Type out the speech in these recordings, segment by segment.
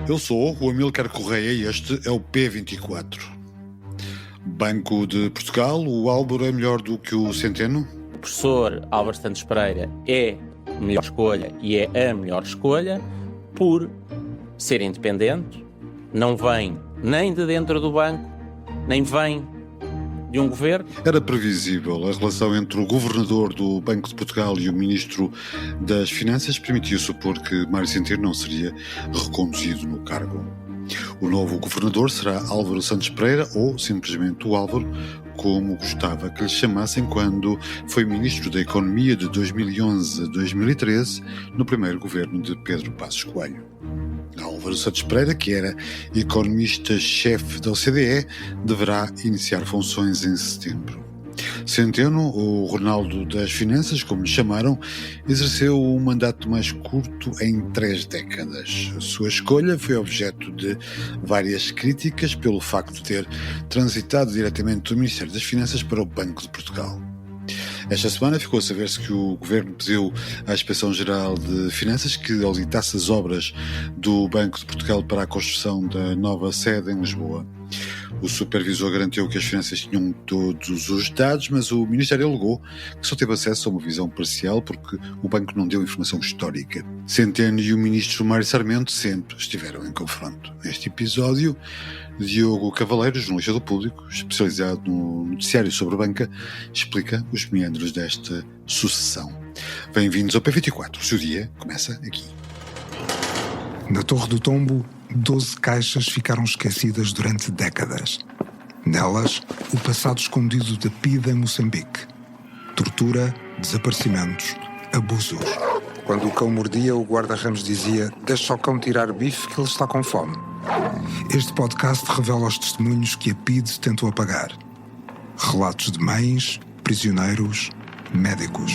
Eu sou o Amílcar Correia e este é o P24. Banco de Portugal, o Álvaro é melhor do que o Centeno? O professor Álvaro Santos Pereira é a melhor escolha e é a melhor escolha por ser independente, não vem nem de dentro do banco, nem vem de um governo. Era previsível. A relação entre o governador do Banco de Portugal e o ministro das Finanças permitiu supor que Mário Centeno não seria reconduzido no cargo. O novo governador será Álvaro Santos Pereira, ou simplesmente o Álvaro, como gostava que lhe chamassem quando foi ministro da Economia de 2011 a 2013, no primeiro governo de Pedro Passos Coelho. Álvaro Santos Pereira, que era economista-chefe da OCDE, deverá iniciar funções em setembro. Centeno, ou Ronaldo das Finanças, como lhe chamaram, exerceu um mandato mais curto em 3 décadas. A sua escolha foi objeto de várias críticas pelo facto de ter transitado diretamente do Ministério das Finanças para o Banco de Portugal. Esta semana ficou a saber-se que o Governo pediu à Inspeção-Geral de Finanças que auditasse as obras do Banco de Portugal para a construção da nova sede em Lisboa. O supervisor garantiu que as finanças tinham todos os dados, mas o Ministério alegou que só teve acesso a uma visão parcial porque o banco não deu informação histórica. Centeno e o ministro Mário Sarmento sempre estiveram em confronto. Neste episódio, Diogo Cavaleiro, jornalista do Público, especializado no noticiário sobre banca, explica os meandros desta sucessão. Bem-vindos ao P24. O seu dia começa aqui. Na Torre do Tombo, 12 caixas ficaram esquecidas durante décadas. Nelas, o passado escondido da PIDE em Moçambique. Tortura, desaparecimentos, abusos. Quando o cão mordia, o guarda-ramos dizia: "Deixa o cão tirar bife que ele está com fome." Este podcast revela os testemunhos que a PIDE tentou apagar. Relatos de mães, prisioneiros, médicos.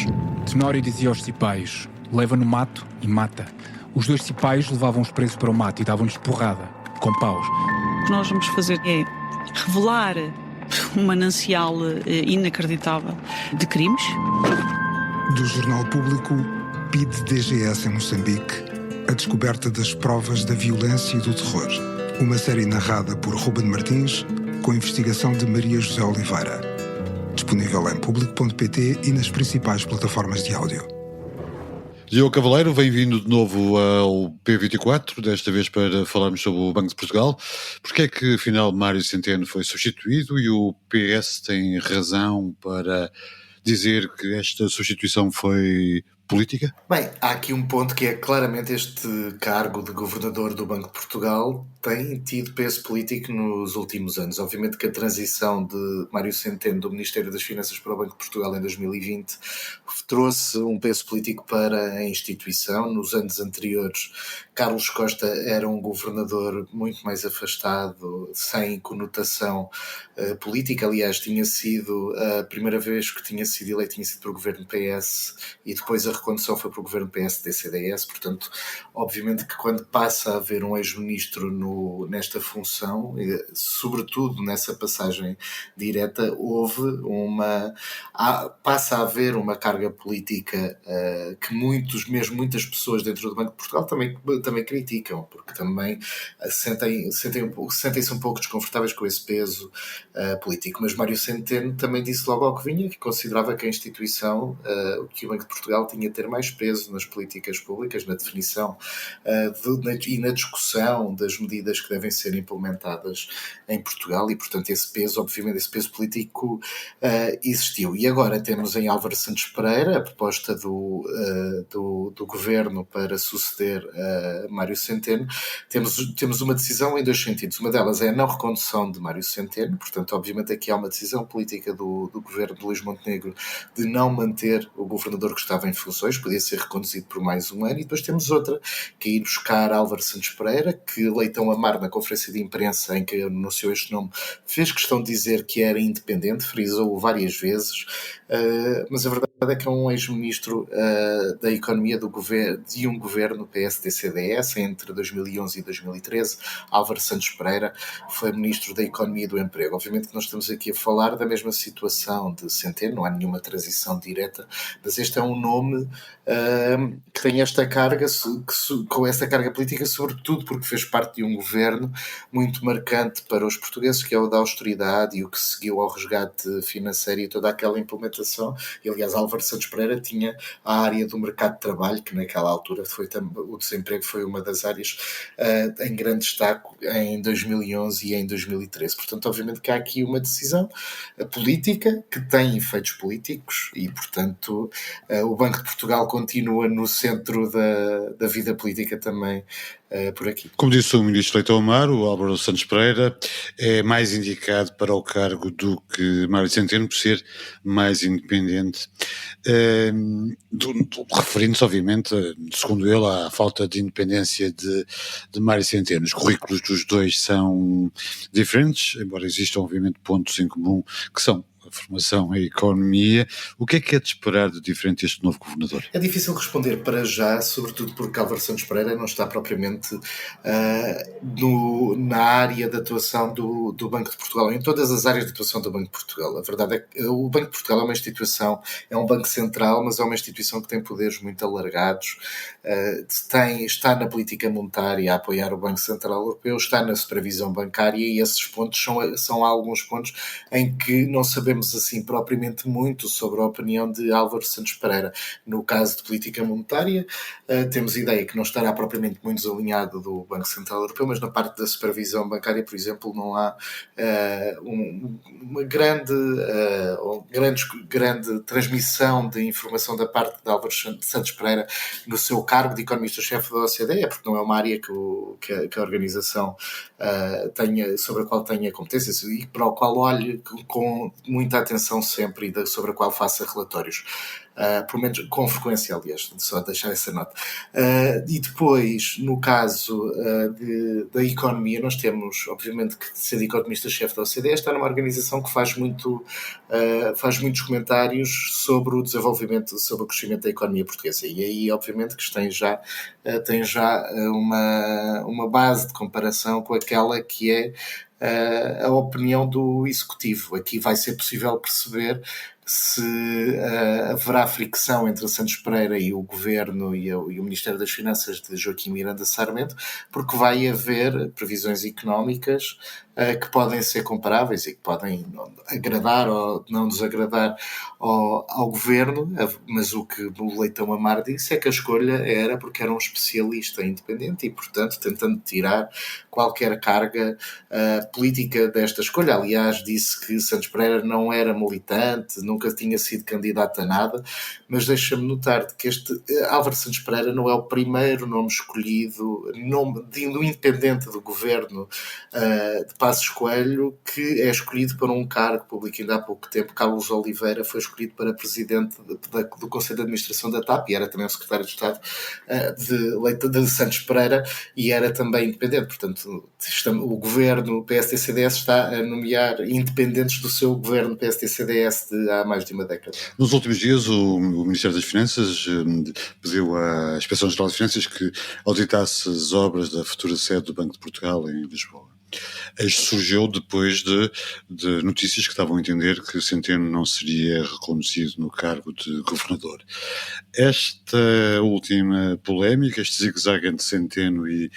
Tenório dizia aos cipais: "Leva no mato e mata." Os 2 cipais levavam os presos para o mato e davam-lhes porrada, com paus. O que nós vamos fazer é revelar um manancial inacreditável de crimes. Do Jornal Público, PIDE-DGS em Moçambique, a descoberta das provas da violência e do terror. Uma série narrada por Ruben Martins, com investigação de Maria José Oliveira. Disponível em público.pt e nas principais plataformas de áudio. Diogo Cavaleiro, bem-vindo de novo ao P24, desta vez para falarmos sobre o Banco de Portugal. Porquê é que, afinal, Mário Centeno foi substituído e o PS tem razão para dizer que esta substituição foi política? Bem, há aqui um ponto que é claramente este cargo de governador do Banco de Portugal tem tido peso político nos últimos anos. Obviamente que a transição de Mário Centeno do Ministério das Finanças para o Banco de Portugal em 2020 trouxe um peso político para a instituição. Nos anos anteriores, Carlos Costa era um governador muito mais afastado, sem conotação política. Aliás, tinha sido a primeira vez que tinha sido eleito, tinha sido para o governo PS e depois a recondução foi para o governo PSD-CDS. Portanto, obviamente que quando passa a haver um ex-ministro nesta função, sobretudo nessa passagem direta, passa a haver uma carga política que muitas pessoas dentro do Banco de Portugal também criticam, porque também sentem-se um pouco desconfortáveis com esse peso político. Mas Mário Centeno também disse logo ao que vinha que considerava que a instituição, que o Banco de Portugal tinha de ter mais peso nas políticas públicas, na definição e na discussão das medidas que devem ser implementadas em Portugal, e portanto obviamente esse peso político existiu. E agora temos em Álvaro Santos Pereira a proposta do governo para suceder Mário Centeno. Temos uma decisão em 2 sentidos. Uma delas é a não recondução de Mário Centeno, portanto obviamente aqui há uma decisão política do governo de Luís Montenegro de não manter o governador que estava em funções, podia ser reconduzido por mais um ano. E depois temos outra, que é ir buscar Álvaro Santos Pereira, que Leitão Amar, na conferência de imprensa em que anunciou este nome, fez questão de dizer que era independente, frisou várias vezes, mas a verdade é que é um ex-ministro da Economia de um governo PSD-CDS entre 2011 e 2013, Álvaro Santos Pereira, foi ministro da Economia e do Emprego. Obviamente que nós estamos aqui a falar da mesma situação de Centeno, não há nenhuma transição direta, mas este é um nome que tem esta carga, com esta carga política, sobretudo porque fez parte de um governo muito marcante para os portugueses, que é o da austeridade e o que seguiu ao resgate financeiro e toda aquela implementação. E, aliás, Álvaro Santos Pereira tinha a área do mercado de trabalho, que naquela altura o desemprego foi uma das áreas em grande destaque em 2011 e em 2013. Portanto, obviamente que há aqui uma decisão política que tem efeitos políticos e, portanto, o Banco de Portugal continua no centro da vida política também por aqui. Como disse o ministro Leitão Amaro, o Álvaro Santos Pereira é mais indicado para o cargo do que Mário Centeno, por ser mais independente, referindo-se, obviamente, segundo ele, à falta de independência de Mário Centeno. Os currículos dos dois são diferentes, embora existam, obviamente, pontos em comum, que são a formação e a economia. O que é de esperar de diferente este novo governador? É difícil responder para já, sobretudo porque Álvaro Santos Pereira não está propriamente na área de atuação do Banco de Portugal, em todas as áreas de atuação do Banco de Portugal. A verdade é que o Banco de Portugal é uma instituição, é um banco central, mas é uma instituição que tem poderes muito alargados, está na política monetária a apoiar o Banco Central Europeu, está na supervisão bancária, e esses pontos são alguns pontos em que não sabemos assim propriamente muito sobre a opinião de Álvaro Santos Pereira. No caso de política monetária, temos ideia que não estará propriamente muito desalinhado do Banco Central Europeu, mas na parte da supervisão bancária, por exemplo, não há uma grande transmissão de informação da parte de Álvaro Santos Pereira no seu cargo de economista-chefe da OCDE, porque não é uma área que a organização sobre a qual tenha competências e para o qual olhe com muita atenção sempre e sobre a qual faça relatórios. Pelo menos com frequência, aliás, só deixar essa nota. E depois, no caso da economia, nós temos, obviamente, que ser economista-chefe da OCDE está numa organização que faz muitos comentários sobre o desenvolvimento, sobre o crescimento da economia portuguesa. E aí, obviamente, que tem já uma base de comparação com aquela que é a opinião do Executivo. Aqui vai ser possível perceber se haverá fricção entre Santos Pereira e o Governo e o Ministério das Finanças de Joaquim Miranda Sarmento, porque vai haver previsões económicas que podem ser comparáveis e que podem agradar ou não desagradar ao Governo, mas o que o Leitão Amaro disse é que a escolha era porque era um especialista independente e, portanto, tentando tirar qualquer carga política desta escolha. Aliás, disse que Santos Pereira não era militante, nunca tinha sido candidato a nada, mas deixa-me notar que Álvaro Santos Pereira não é o primeiro nome escolhido, nome do independente do Governo de Passos Coelho, que é escolhido para um cargo público. Ainda há pouco tempo, Carlos Oliveira foi escolhido para presidente do Conselho de Administração da TAP e era também o secretário de Estado de Santos Pereira e era também independente. Portanto, o governo PSD-CDS está a nomear independentes do seu governo PSD-CDS de há mais de uma década. Nos últimos dias, o Ministério das Finanças pediu à Inspeção-Geral das Finanças que auditasse as obras da futura sede do Banco de Portugal em Lisboa. Isto surgiu depois de notícias que estavam a entender que Centeno não seria reconduzido no cargo de governador. Esta última polémica, este zigue-zague entre Centeno e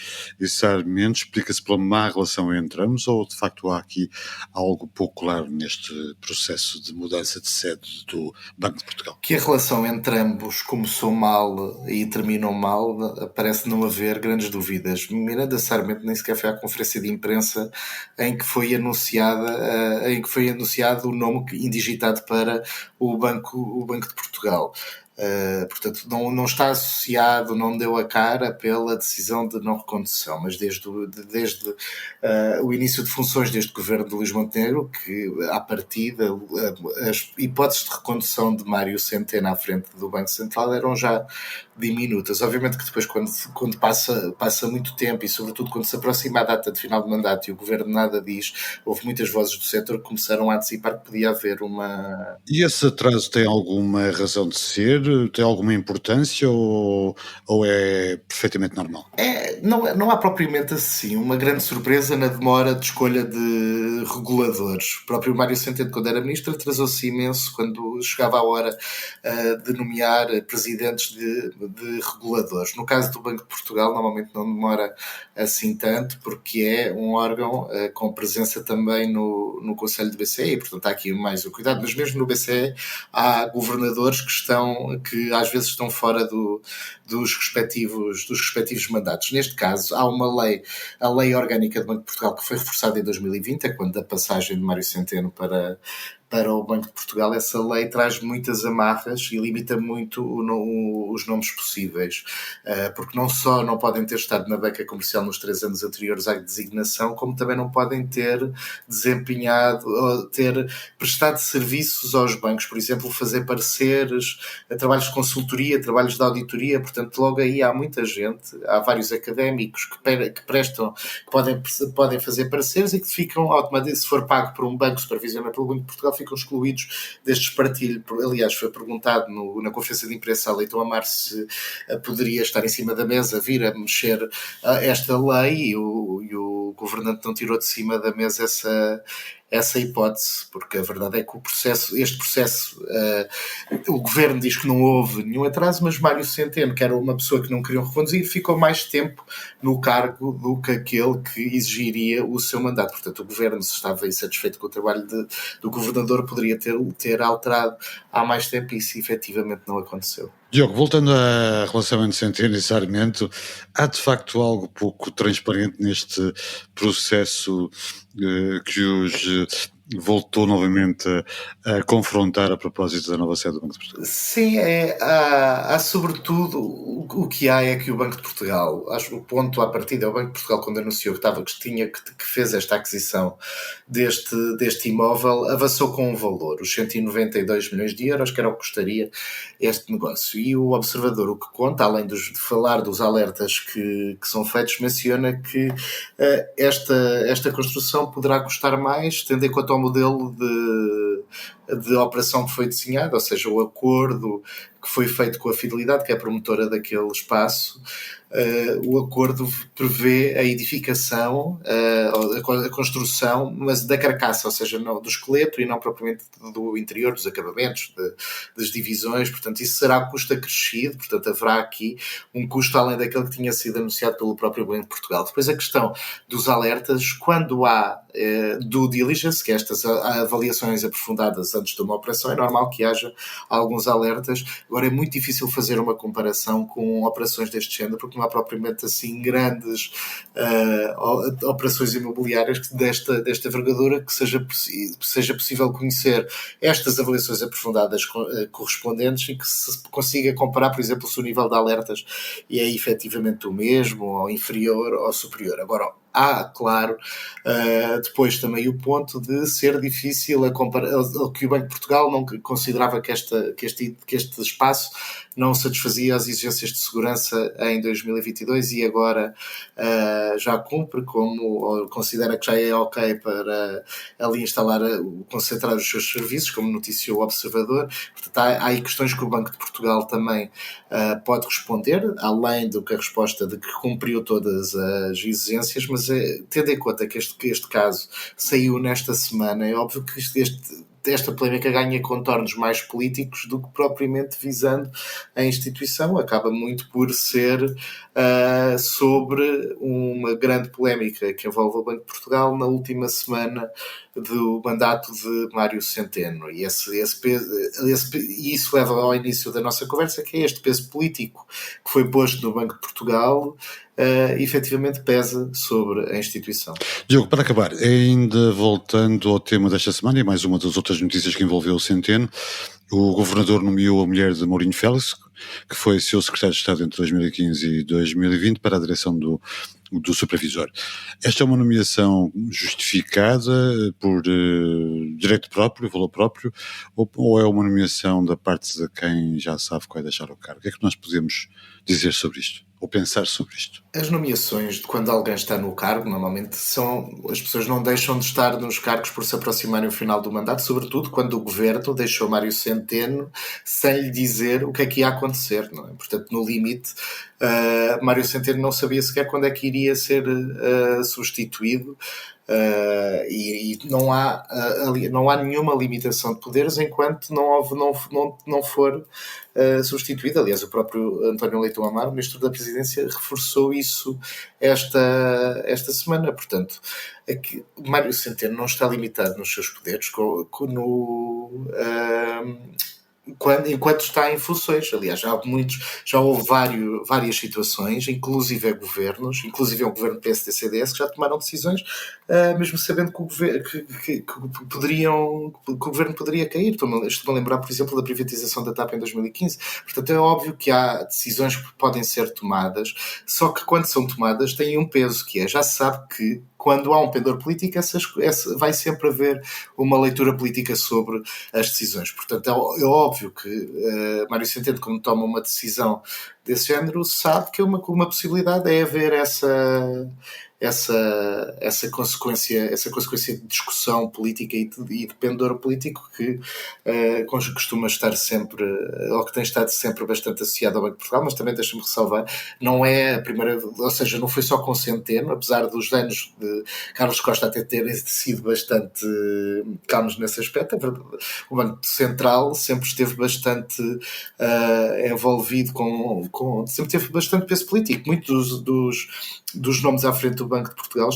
Sarmento, explica-se pela má relação entre ambos ou de facto há aqui algo pouco claro neste processo de mudança de sede do Banco de Portugal? Que a relação entre ambos começou mal e terminou mal, parece não haver grandes dúvidas. Miranda Sarmento nem sequer foi à conferência de imprensa em que foi anunciado o nome indigitado para o Banco de Portugal. Portanto, não está associado, não deu a cara pela decisão de não recondução, mas desde o início de funções deste governo de Luís Montenegro, que à partida as hipóteses de recondução de Mário Centeno à frente do Banco Central eram já diminutas. Obviamente que depois, quando passa muito tempo e sobretudo quando se aproxima a data de final de mandato e o governo nada diz, houve muitas vozes do setor que começaram a antecipar que podia haver uma... E esse atraso tem alguma razão de ser? Tem alguma importância ou é perfeitamente normal? Não há propriamente assim uma grande surpresa na demora de escolha de reguladores. O próprio Mário Centeno, quando era ministro, atrasou-se imenso quando chegava a hora de nomear presidentes de reguladores. No caso do Banco de Portugal, normalmente não demora assim tanto, porque é um órgão com presença também no Conselho do BCE, e portanto há aqui mais o cuidado. Mas mesmo no BCE há governadores que às vezes estão fora dos respectivos mandatos. Neste caso, há uma lei, a Lei Orgânica do Banco de Portugal, que foi reforçada em 2020, quando da passagem de Mário Centeno para o Banco de Portugal. Essa lei traz muitas amarras e limita muito os nomes possíveis, porque não só não podem ter estado na banca comercial nos 3 anos anteriores à designação, como também não podem ter desempenhado ou ter prestado serviços aos bancos, por exemplo, fazer pareceres, trabalhos de consultoria, trabalhos de auditoria. Portanto, logo aí há muita gente, há vários académicos que podem fazer pareceres e que ficam automaticamente, se for pago por um banco, supervisionado pelo Banco de Portugal, ficam excluídos deste espartilho. Aliás, foi perguntado na conferência de imprensa a Leitão Amar se poderia estar em cima da mesa, vir a mexer esta lei, e o governante não tirou de cima da mesa essa hipótese, porque a verdade é que este processo, o governo diz que não houve nenhum atraso, mas Mário Centeno, que era uma pessoa que não queriam reconduzir, ficou mais tempo no cargo do que aquele que exigiria o seu mandato. Portanto, o governo, se estava insatisfeito com o trabalho do governador, poderia ter alterado há mais tempo, e isso efetivamente não aconteceu. Diogo, voltando à relação entre Centeno e Sarmento, há de facto algo pouco transparente neste processo que os voltou novamente a confrontar a propósito da nova sede do Banco de Portugal? Sim, há sobretudo, o que há é que o Banco de Portugal, acho que o ponto à partida é o Banco de Portugal, quando anunciou que fez esta aquisição deste imóvel, avançou com um valor, os 192 milhões de euros, que era o que custaria este negócio. E o Observador, o que conta, além de falar dos alertas que são feitos, menciona que esta construção poderá custar mais, tendo em conta o modelo de operação que foi desenhado, ou seja, o acordo que foi feito com a Fidelidade, que é a promotora daquele espaço. O acordo prevê a edificação, a construção, mas da carcaça, ou seja, não do esqueleto e não propriamente do interior, dos acabamentos, das divisões. Portanto, isso será custo acrescido. Portanto, haverá aqui um custo além daquele que tinha sido anunciado pelo próprio Banco de Portugal. Depois, a questão dos alertas, quando há due diligence, que estas avaliações aprofundadas antes de uma operação, é normal que haja alguns alertas. Agora, é muito difícil fazer uma comparação com operações deste género, porque não há propriamente assim grandes operações imobiliárias desta envergadura que seja possível conhecer estas avaliações aprofundadas correspondentes e que se consiga comparar, por exemplo, se o nível de alertas é efetivamente o mesmo, ou inferior ou superior. Agora, há, claro, depois também o ponto de ser difícil que o Banco de Portugal não considerava que este espaço não satisfazia as exigências de segurança em 2022 e agora já cumpre, ou considera que já é ok para ali concentrar os seus serviços, como noticiou o Observador. Portanto, há aí questões que o Banco de Portugal também pode responder, além do que a resposta de que cumpriu todas as exigências, mas tendo em conta que este caso saiu nesta semana, é óbvio que esta polémica ganha contornos mais políticos do que propriamente visando a instituição. Acaba muito por ser sobre uma grande polémica que envolve o Banco de Portugal na última semana do mandato de Mário Centeno. E isso leva ao início da nossa conversa, que é este peso político que foi posto no Banco de Portugal, efetivamente pesa sobre a instituição. Diogo, para acabar, ainda voltando ao tema desta semana e mais uma das outras notícias que envolveu o Centeno, O governador nomeou a mulher de Mourinho Félix, que foi seu secretário de Estado entre 2015 e 2020, para a direção do supervisor. Esta é uma nomeação justificada por direito próprio, valor próprio, ou é uma nomeação da parte de quem já sabe que vai deixar o cargo? O que é que nós podemos dizer sobre isto? Ou pensar sobre isto? As nomeações de quando alguém está no cargo, normalmente as pessoas não deixam de estar nos cargos por se aproximarem ao final do mandato, sobretudo quando o governo deixou Mário Centeno sem lhe dizer o que é que ia acontecer, não é? Portanto, no limite, Mário Centeno não sabia sequer quando é que iria ser substituído. E não há nenhuma limitação de poderes enquanto não for substituído. Aliás, o próprio António Leitão Amaro, ministro da Presidência, reforçou isso esta semana. Portanto, aqui, Mário Centeno não está limitado nos seus poderes enquanto está em funções. Aliás, já houve várias situações, inclusive governos, inclusive um governo PSD-CDS, que já tomaram decisões, mesmo sabendo que o governo poderia cair. Estou-me a lembrar, por exemplo, da privatização da TAP em 2015. Portanto, é óbvio que há decisões que podem ser tomadas, só que quando são tomadas têm um peso, que já se sabe que quando há um pendor político, vai sempre haver uma leitura política sobre as decisões. Portanto, é óbvio que Mário Centeno, quando toma uma decisão desse género, sabe que uma possibilidade é haver essa consequência de discussão política e de pendor político que costuma estar sempre, ou que tem estado sempre bastante associado ao Banco de Portugal, mas também deixa-me ressalvar, não é a primeira, ou seja, não foi só com Centeno, apesar dos anos de Carlos Costa até terem sido bastante calmos nesse aspecto. O Banco Central sempre esteve bastante envolvido sempre teve bastante peso político. Muitos dos nomes à frente do Banco de Portugal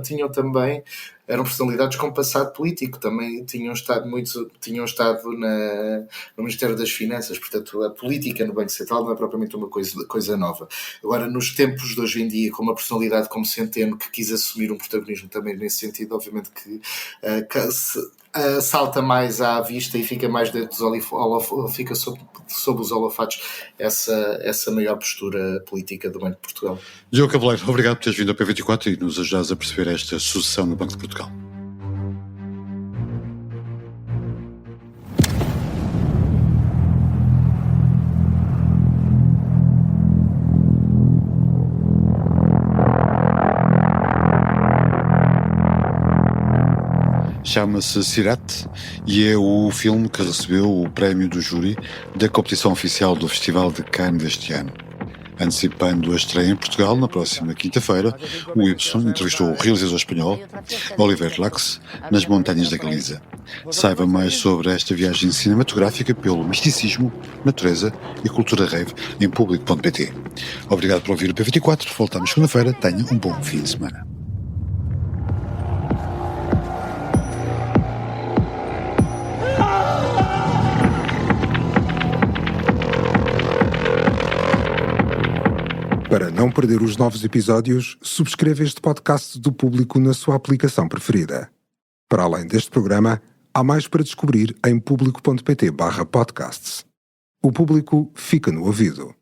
tinham também, eram personalidades com passado político, também tinham estado no Ministério das Finanças. Portanto, a política no Banco Central não é propriamente uma coisa nova. Agora, nos tempos de hoje em dia, com uma personalidade como Centeno, que quis assumir um protagonismo também nesse sentido, obviamente que salta mais à vista e fica mais dentro fica sob os holofotes essa maior postura política do Banco de Portugal. Diogo Cabeleiro, obrigado por teres vindo ao P24 e nos ajudares a perceber esta sucessão no Banco de Portugal. Chama-se Sirat e é o filme que recebeu o prémio do júri da competição oficial do Festival de Cannes deste ano. Antecipando a estreia em Portugal, na próxima quinta-feira, o Y entrevistou o realizador espanhol Oliver Lax nas montanhas da Galiza. Saiba mais sobre esta viagem cinematográfica pelo misticismo, natureza e cultura rave em público.pt. Obrigado por ouvir o P24. Voltamos segunda-feira. Tenha um bom fim de semana. Para não perder os novos episódios, subscreva este podcast do Público na sua aplicação preferida. Para além deste programa, há mais para descobrir em público.pt/podcasts. O Público fica no ouvido.